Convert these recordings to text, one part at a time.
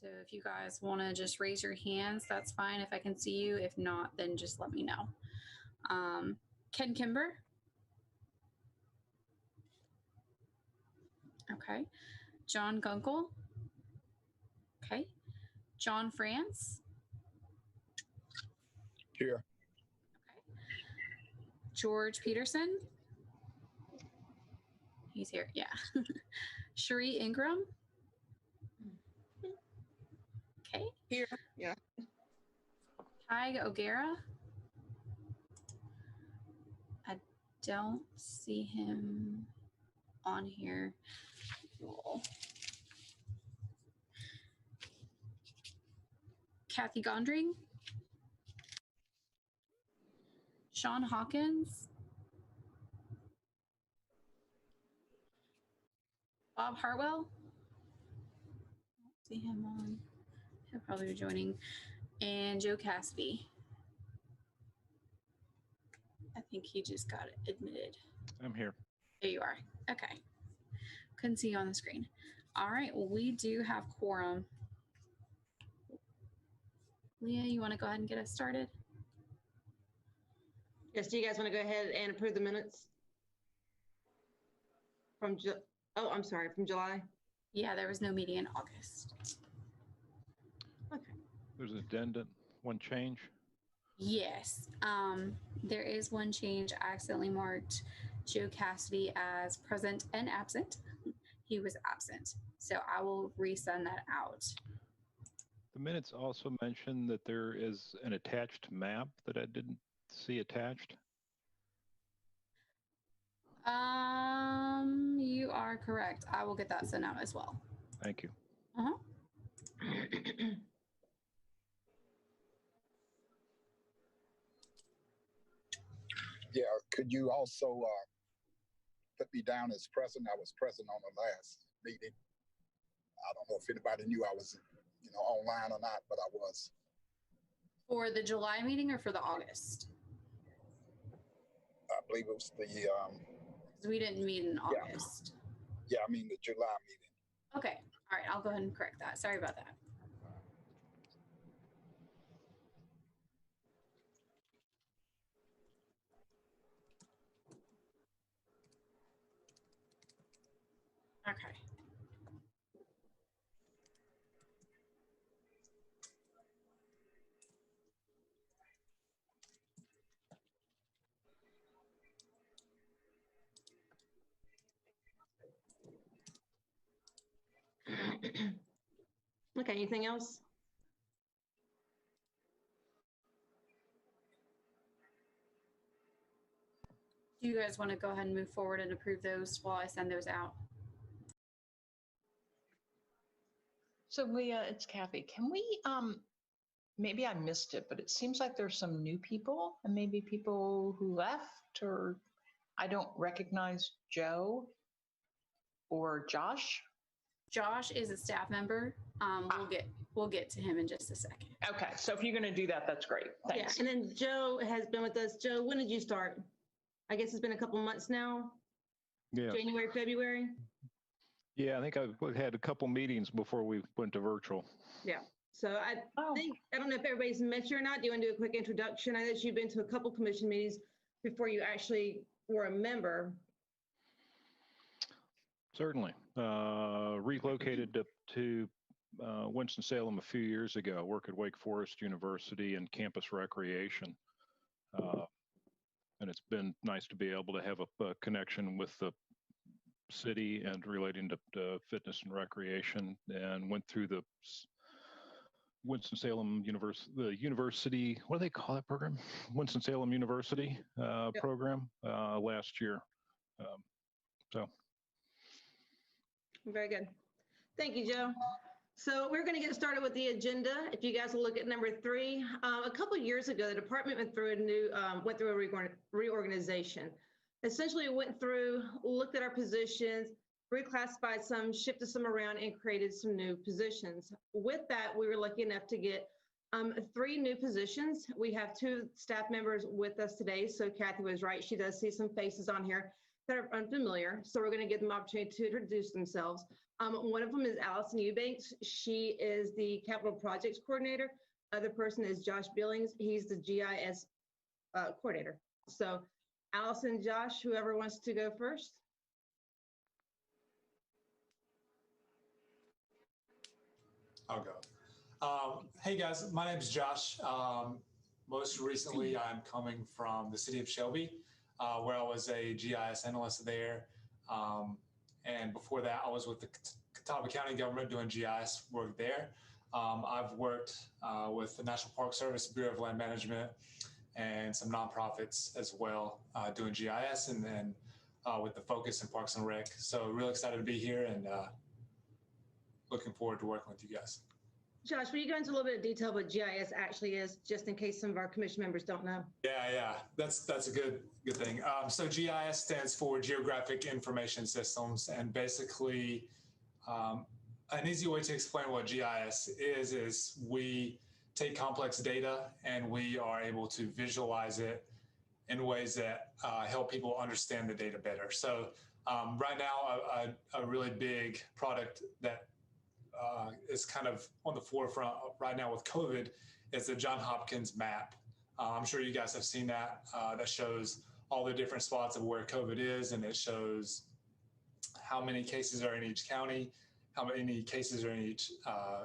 So if you guys want to just raise your hands, that's fine if I can see you. If not, then just let me know. Ken Kimber. Okay. John Gunkel. Okay. John France. Here. Okay. George Peterson. He's here, yeah. Cherie Ingram. Okay. Here, yeah. Tig O'Gara. I don't see him on here. Cool. Kathy Gondring. Sean Hawkins. Bob Hartwell. I don't see him on. He'll probably be joining. And Joe Cassidy. I think he just got admitted. I'm here. There you are. Okay. Couldn't see you on the screen. All right. Well, we do have quorum. Leah, you want to go ahead and get us started? Yes, do you guys want to go ahead and approve the minutes? From July? Yeah, there was no meeting in August. Okay. There's an addendum, one change. Yes, there is one change. I accidentally marked Joe Cassidy as present and absent. He was absent. So I will resend that out. The minutes also mention that there is an attached map that I didn't see attached. You are correct. I will get that sent out as well. Thank you. Uh-huh. Yeah, could you also put me down as present? I was present on the last meeting. I don't know if anybody knew I was, online or not, but I was. For the July meeting or for the August? I believe it was the. We didn't meet in August. Yeah, I mean the July meeting. Okay. All right. I'll go ahead and correct that. Sorry about that. Okay. Okay, anything else? Do you guys want to go ahead and move forward and approve those while I send those out? So Leah, it's Kathy. Can we, maybe I missed it, but it seems like there's some new people and maybe people who left, or I don't recognize Joe or Josh. Josh is a staff member. We'll get to him in just a second. Okay, so if you're going to do that, that's great. Thanks. Yeah, and then Joe has been with us. Joe, when did you start? I guess it's been a couple months now. Yeah. January, February. Yeah, I think I've had a couple meetings before we went to virtual. Yeah. So I don't know if everybody's met you or not. Do you want to do a quick introduction? I know that you've been to a couple commission meetings before you actually were a member. Certainly. Relocated to Winston-Salem a few years ago. I work at Wake Forest University in campus recreation. And it's been nice to be able to have a connection with the city and relating to fitness and recreation, and went through the Winston-Salem University, what do they call that program? Winston-Salem University program last year. Very good. Thank you, Joe. So we're going to get started with the agenda. If you guys will look at number 3, a couple of years ago, the department went through a reorganization. Essentially, it went through, looked at our positions, reclassified some, shifted some around, and created some new positions. With that, we were lucky enough to get 3 new positions. We have 2 staff members with us today. So Kathy was right. She does see some faces on here that are unfamiliar. So we're going to give them an opportunity to introduce themselves. One of them is Allison Eubanks. She is the capital projects coordinator. Other person is Josh Billings. He's the GIS coordinator. So Allison, Josh, whoever wants to go first. I'll go. Hey guys, my name is Josh. Most recently, I'm coming from the city of Shelby, where I was a GIS analyst there. And before that, I was with the Catawba County government doing GIS work there. I've worked with the National Park Service, Bureau of Land Management, and some nonprofits as well, doing GIS, and then with the focus in Parks and Rec. So really excited to be here and looking forward to working with you guys. Josh, will you go into a little bit of detail what GIS actually is, just in case some of our commission members don't know? Yeah, that's a good thing. So GIS stands for Geographic Information Systems, and basically an easy way to explain what GIS is we take complex data and we are able to visualize it in ways that help people understand the data better. So right now, a really big product that is kind of on the forefront right now with COVID is the Johns Hopkins map. I'm sure you guys have seen that. That shows all the different spots of where COVID is, and it shows how many cases are in each county, how many cases are in each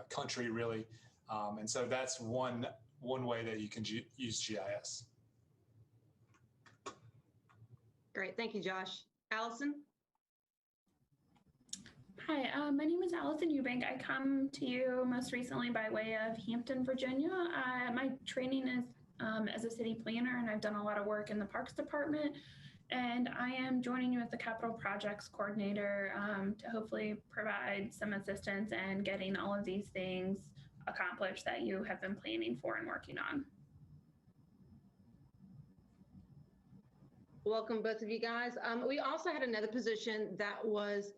country, really. And so that's one way that you can use GIS. Great, thank you, Josh. Allison? Hi, my name is Allison Eubank. I come to you most recently by way of Hampton, Virginia. My training is as a city planner, and I've done a lot of work in the Parks Department. And I am joining you as the Capital Projects Coordinator to hopefully provide some assistance in getting all of these things accomplished that you have been planning for and working on. Welcome, both of you guys. We also had another position that was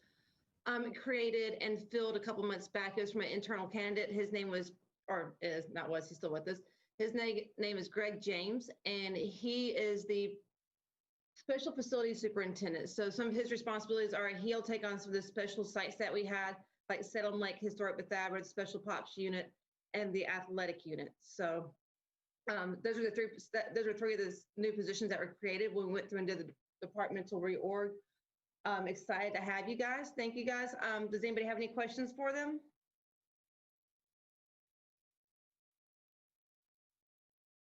created and filled a couple months back. It was from an internal candidate. His name was, or is not was, he's still with us. His name is Greg James, and he is the Special Facilities Superintendent. So some of his responsibilities are he'll take on some of the special sites that we had, like Salem Lake Historic Bethesda, Special Pops Unit, and the Athletic Unit. So those are three of the new positions that were created when we went through and did the departmental reorg. Excited to have you guys. Thank you guys. Does anybody have any questions for them?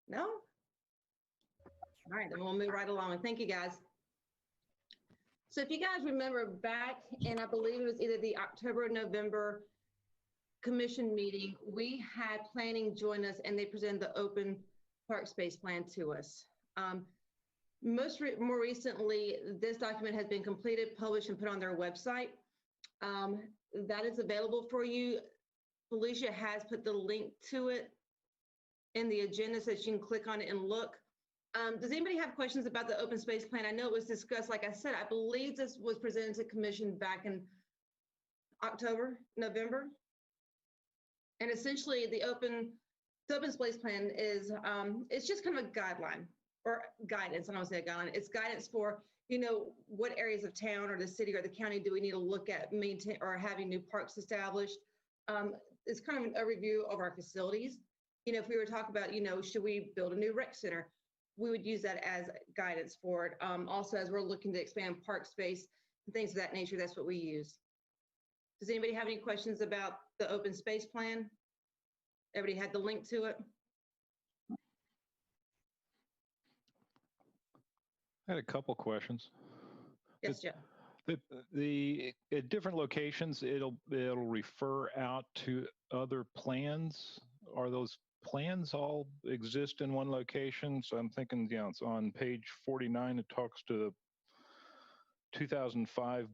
No? All right, then we'll move right along. Thank you guys. So if you guys remember back in, I believe it was either the October or November commission meeting, we had planning join us and they presented the open park space plan to us. More recently, this document has been completed, published, and put on their website. That is available for you. Felicia has put the link to it in the agenda so that you can click on it and look. Does anybody have questions about the open space plan? I know it was discussed, like I said, I believe this was presented to commission back in October, November. And essentially the open space plan is, it's just kind of a guideline or guidance. I don't want to say a guideline. It's guidance for, you know, what areas of town or the city or the county do we need to look at maintain or having new parks established. It's kind of a review of our facilities. You know, if we were to talk about, you know, should we build a new rec center? We would use that as guidance for it. Also, as we're looking to expand park space and things of that nature, that's what we use. Does anybody have any questions about the open space plan? Everybody had the link to it? I had a couple questions. Yes, Joe. At different locations, it'll refer out to other plans. Are those plans all exist in one location? So I'm thinking, you know, it's on page 49. It talks to the 2005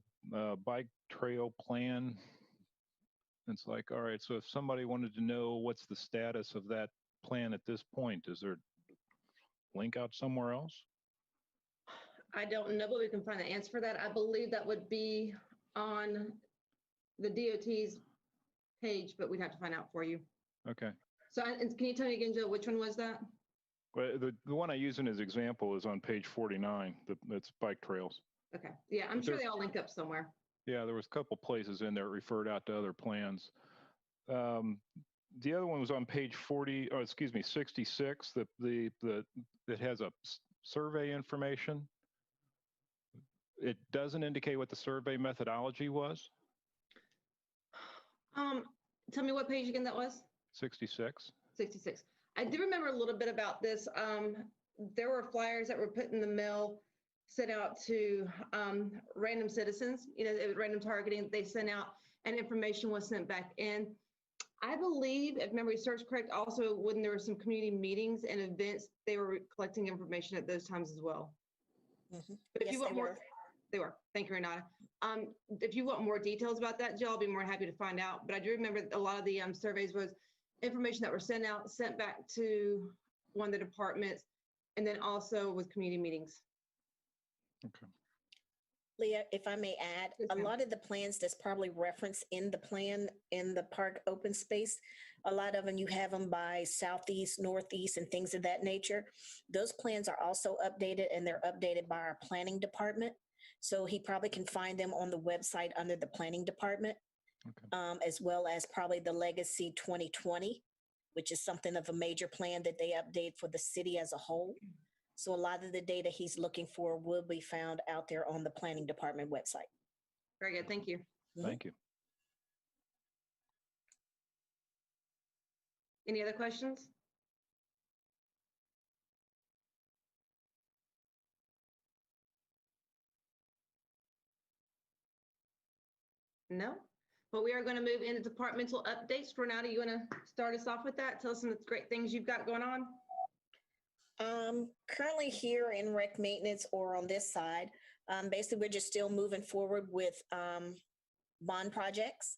bike trail plan. It's like, all right, so if somebody wanted to know what's the status of that plan at this point, is there a link out somewhere else? I don't know, but we can find the answer for that. I believe that would be on the DOT's page, but we'd have to find out for you. Okay. So can you tell me again, Joe, which one was that? Well, the one I use in as example is on page 49. That's bike trails. Okay. Yeah, I'm sure they all link up somewhere. Yeah, there was a couple places in there that referred out to other plans. The other one was on page 40, or excuse me, 66, that has a survey information. It doesn't indicate what the survey methodology was. Tell me what page again that was? 66. 66. I do remember a little bit about this. There were flyers that were put in the mail, sent out to random citizens, random targeting. They sent out and information was sent back in. I believe, if memory serves correct, also when there were some community meetings and events, they were collecting information at those times as well. Mm-hmm. But if yes, you want more, they were. Thank you, Renata. If you want more details about that, Jill, I'll be more happy to find out. But I do remember a lot of the surveys was information that were sent out, sent back to one of the departments, and then also with community meetings. Okay. Leah, if I may add, Yes, a ma'am. lot of the plans that's probably referenced in the plan in the park open space, a lot of them you have them by southeast, northeast, and things of that nature. Those plans are also updated, and they're updated by our planning department. So he probably can find them on the website under the planning department, Okay. as well as probably the Legacy 2020, which is something of a major plan that they update for the city as a whole. So a lot of the data he's looking for will be found out there on the planning department website. Very good. Thank you. Thank you. Any other questions? No? But we are going to move into departmental updates. Renata, you want to start us off with that? Tell us some of the great things you've got going on. Currently here in rec maintenance or on this side, basically we're just still moving forward with bond projects.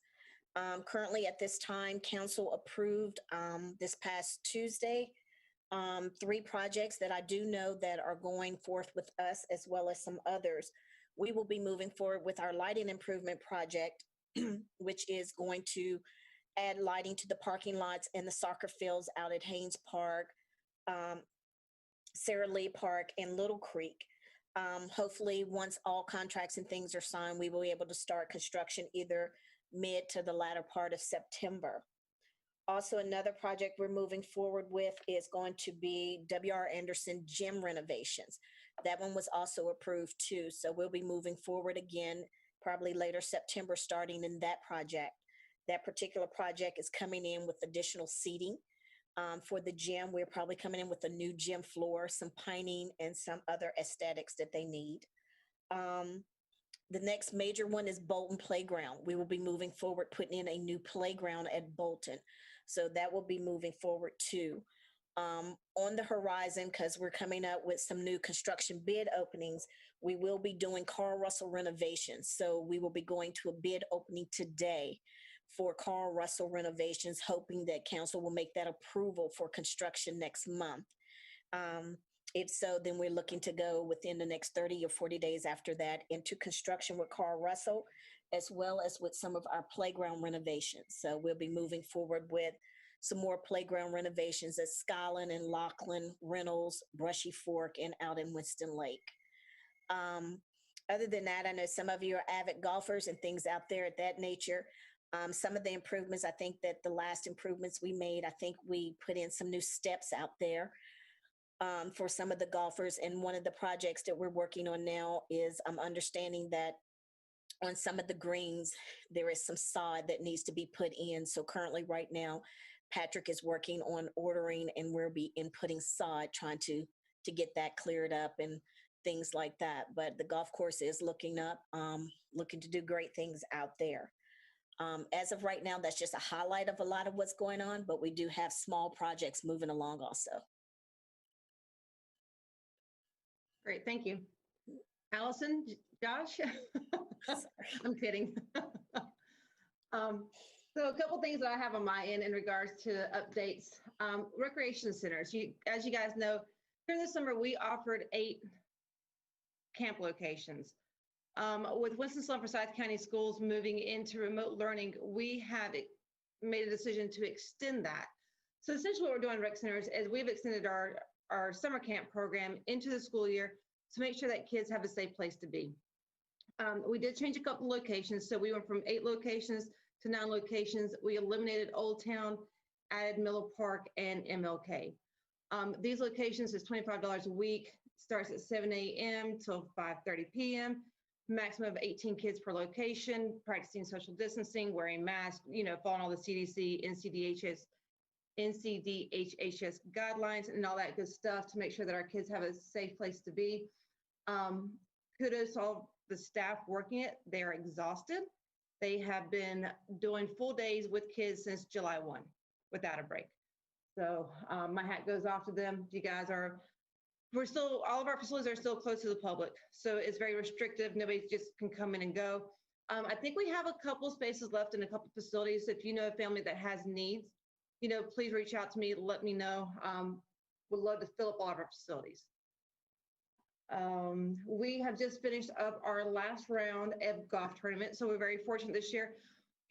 Currently at this time, council approved this past Tuesday 3 projects that I do know that are going forth with us, as well as some others. We will be moving forward with our lighting improvement project, which is going to add lighting to the parking lots and the soccer fields out at Haynes Park, Sarah Lee Park, and Little Creek. Hopefully, once all contracts and things are signed, we will be able to start construction either mid to the latter part of September. Also, another project we're moving forward with is going to be W.R. Anderson Gym Renovations. That one was also approved too. So we'll be moving forward again, probably later September, starting in that project. That particular project is coming in with additional seating. For the gym, we're probably coming in with a new gym floor, some pining, and some other aesthetics that they need. The next major one is Bolton Playground. We will be moving forward, putting in a new playground at Bolton. So that will be moving forward too. On the horizon, because we're coming up with some new construction bid openings, we will be doing Carl Russell renovations. So we will be going to a bid opening today for Carl Russell renovations, hoping that council will make that approval for construction next month. If so, then we're looking to go within the next 30 or 40 days after that into construction with Carl Russell, as well as with some of our playground renovations. So we'll be moving forward with some more playground renovations at Skyland and Laughlin, Reynolds, Brushy Fork, and out in Winston Lake. Other than that, I know some of you are avid golfers and things out there at that nature. Some of the improvements, I think that the last improvements we made, I think we put in some new steps out there for some of the golfers. And one of the projects that we're working on now is I'm understanding that on some of the greens, there is some sod that needs to be put in. So currently right now, Patrick is working on ordering, and we'll be inputting sod, trying to get that cleared up and things like that. But the golf course is looking up, looking to do great things out there. As of right now, that's just a highlight of a lot of what's going on, but we do have small projects moving along also. Great, thank you. Allison, Josh? I'm kidding. So a couple things that I have on my end in regards to updates. Recreation centers. As you guys know, during the summer, we offered 8 camp locations. With Winston-Salem Forsyth County Schools moving into remote learning, we have made a decision to extend that. So essentially what we're doing in rec centers is we've extended our summer camp program into the school year to make sure that kids have a safe place to be. We did change a couple locations. So we went from 8 locations to 9 locations. We eliminated Old Town, added Miller Park and MLK. These locations is $25 a week, starts at 7 a.m. till 5:30 p.m. Maximum of 18 kids per location, practicing social distancing, wearing masks, following all the CDC, NCDHHS guidelines and all that good stuff to make sure that our kids have a safe place to be. Kudos to all the staff working it. They are exhausted. They have been doing full days with kids since July 1 without a break. So my hat goes off to them. You guys all of our facilities are still closed to the public. So it's very restrictive. Nobody just can come in and go. I think we have a couple spaces left in a couple facilities. If you know a family that has needs, please reach out to me, let me know. Would love to fill up all of our facilities. We have just finished up our last round of golf tournament. So we're very fortunate this year.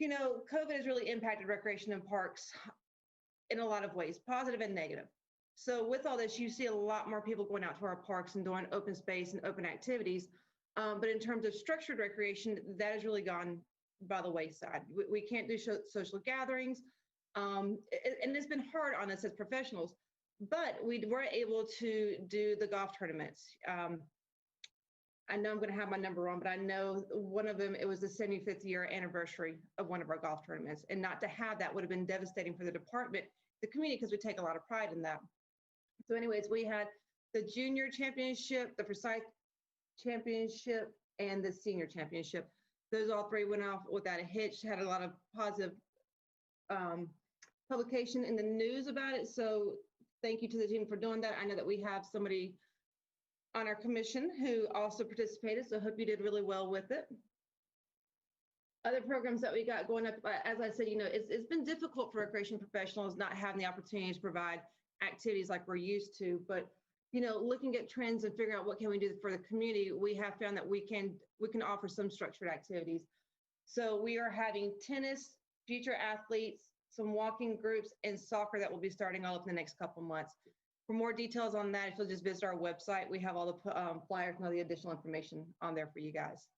COVID has really impacted recreation and parks in a lot of ways, positive and negative. So with all this, you see a lot more people going out to our parks and doing open space and open activities. But in terms of structured recreation, that has really gone by the wayside. We can't do social gatherings. And it's been hard on us as professionals, but we were able to do the golf tournaments. I know I'm going to have my number wrong, but I know one of them, it was the 75th year anniversary of one of our golf tournaments. And not to have that would have been devastating for the department, the community, because we take a lot of pride in that. So anyways, we had the junior championship, the Forsyth championship, and the senior championship. Those all 3 went off without a hitch, had a lot of positive publication in the news about it. So thank you to the team for doing that. I know that we have somebody on our commission who also participated, so I hope you did really well with it. Other programs that we got going up, as I said, it's been difficult for recreation professionals not having the opportunity to provide activities like we're used to, but looking at trends and figuring out what can we do for the community, we have found that we can offer some structured activities. So we are having tennis, future athletes, some walking groups, and soccer that will be starting all up in the next couple months. For more details on that, if you'll just visit our website, we have all the flyers and all the additional information on there for you guys.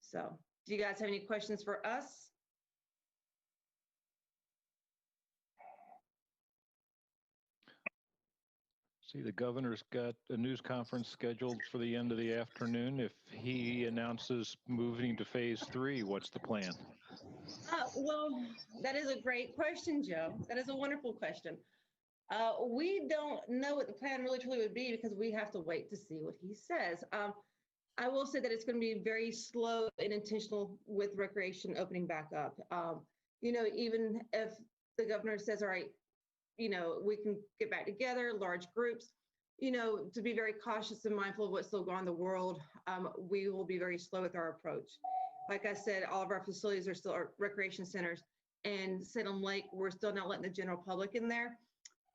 So do you guys have any questions for us? See, the governor's got a news conference scheduled for the end of the afternoon. If he announces moving to phase 3, what's the plan? Well, that is a great question, Joe. That is a wonderful question. We don't know what the plan really truly would be because we have to wait to see what he says. I will say that it's going to be very slow and intentional with recreation opening back up. Even if the governor says, all right, we can get back together, large groups, to be very cautious and mindful of what's still going on in the world, we will be very slow with our approach. Like I said, all of our facilities are still our recreation centers, and Salem Lake, we're still not letting the general public in there.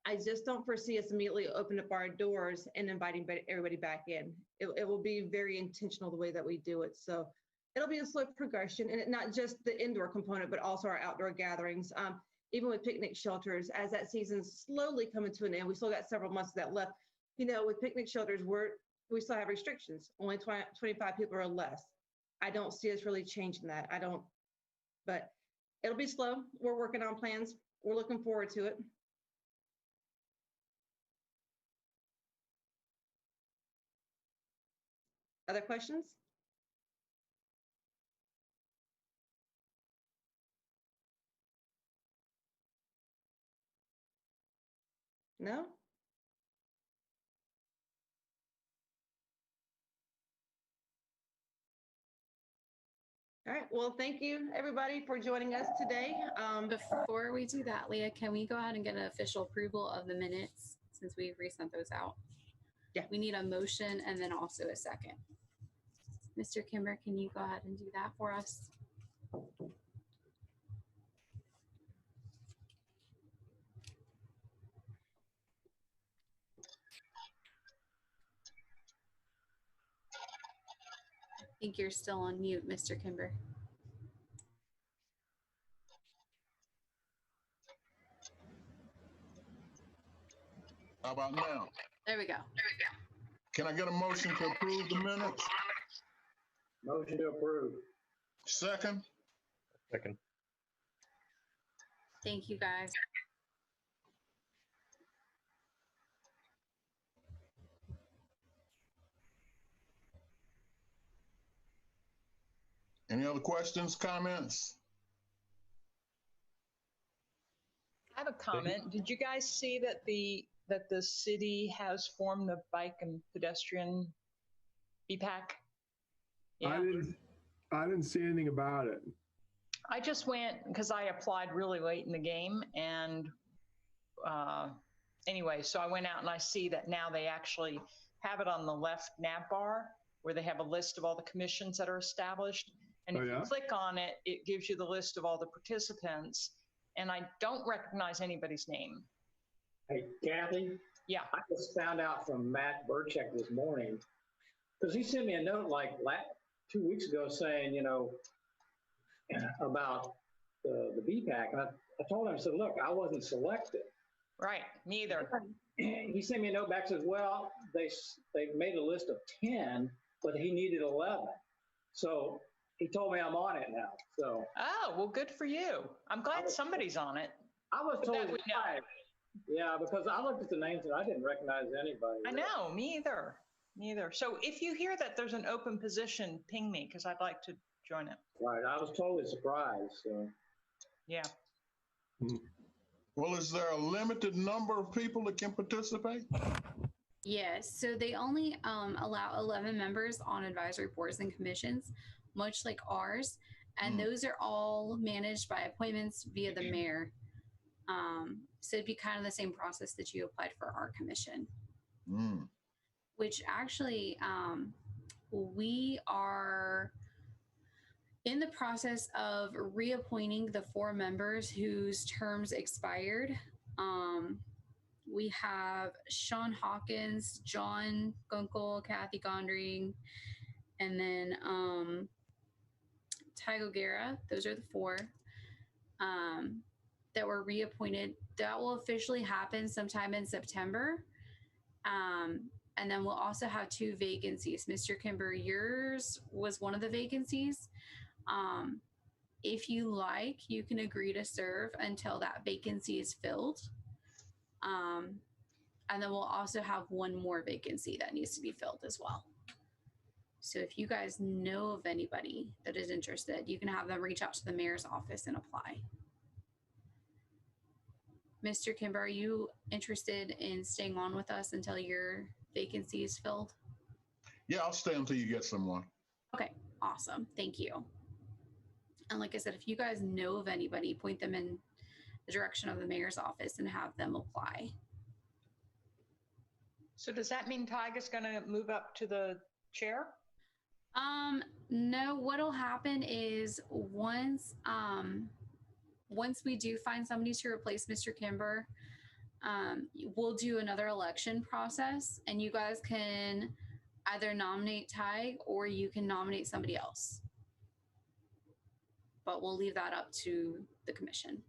I just don't foresee us immediately open up our doors and inviting everybody back in. It will be very intentional the way that we do it. So it'll be a slow progression, and not just the indoor component, but also our outdoor gatherings. Even with picnic shelters, as that season's slowly coming to an end, we still got several months of that left. With picnic shelters, we still have restrictions, only 25 people or less. I don't see us really changing that. But it'll be slow. We're working on plans. We're looking forward to it. Other questions? No? All right. Well, thank you, everybody, for joining us today. Before we do that, Leah, can we go ahead and get an official approval of the minutes since we resent those out? Yeah. We need a motion and then also a second. Mr. Kimber, can you go ahead and do that for us? I think you're still on mute, Mr. Kimber. How about now? There we go. Can I get a motion to approve the minutes? Motion to approve. Second. Second. Thank you, guys. Any other questions, comments? I have a comment. Did you guys see that the city has formed the bike and pedestrian BPAC? Yeah. I didn't see anything about it. I just went because I applied really late in the game, and anyway, so I went out and I see that now they actually have it on the left nav bar where they have a list of all the commissions that are established. And if you click on it, it gives you the list of all the participants. And I don't recognize anybody's name. Hey, Kathy? Yeah. I just found out from Matt Burchek this morning, because he sent me a note like 2 weeks ago saying, you know, about the BPAC. And I told him, I said, look, I wasn't selected. Right, me either. He sent me a note back, says, well, they made a list of 10, but he needed 11. So he told me I'm on it now. So. Oh, well, good for you. I'm glad somebody's on it. I was totally surprised. Yeah, because I looked at the names and I didn't recognize anybody. I know, me either. Me either. So if you hear that there's an open position, ping me because I'd like to join it. Right, I was totally surprised. So. Yeah. Well, is there a limited number of people that can participate? Yes, so they only allow 11 members on advisory boards and commissions, much like ours, and those are all managed by appointments via the mayor. So it'd be kind of the same process that you applied for our commission, which actually we are in the process of reappointing the 4 members whose terms expired. We have Sean Hawkins, John Gunkel, Kathy Gondring, and then Tygo Guerra. Those are the 4 that were reappointed. That will officially happen sometime in September. And then we'll also have 2 vacancies. Mr. Kimber, yours was one of the vacancies. If you like, you can agree to serve until that vacancy is filled. And then we'll also have 1 more vacancy that needs to be filled as well. So if you guys know of anybody that is interested, you can have them reach out to the mayor's office and apply. Mr. Kimber, are you interested in staying on with us until your vacancy is filled? Yeah, I'll stay until you get someone. Okay, awesome. Thank you. And like I said, if you guys know of anybody, point them in the direction of the mayor's office and have them apply. So does that mean Tyga's going to move up to the chair? No, what'll happen is once we do find somebody to replace Mr. Kimber, we'll do another election process and you guys can either nominate Ty or you can nominate somebody else. But we'll leave that up to the commission.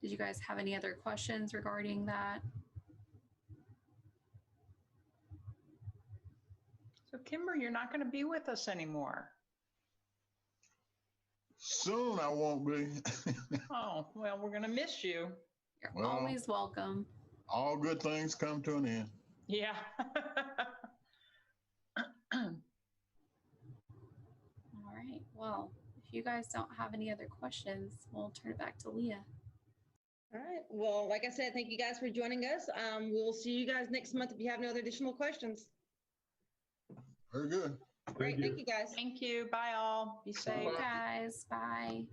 Did you guys have any other questions regarding that? So Kimber, you're not going to be with us anymore. Soon I won't be. Oh, well, we're going to miss you. You're always welcome. All good things come to an end. Yeah. All right. Well, if you guys don't have any other questions, we'll turn it back to Leah. All right. Well, like I said, thank you guys for joining us. We'll see you guys next month if you have no other additional questions. Very good. Great. Thank you guys. Thank you. Bye all. Be safe. Bye, guys. Bye.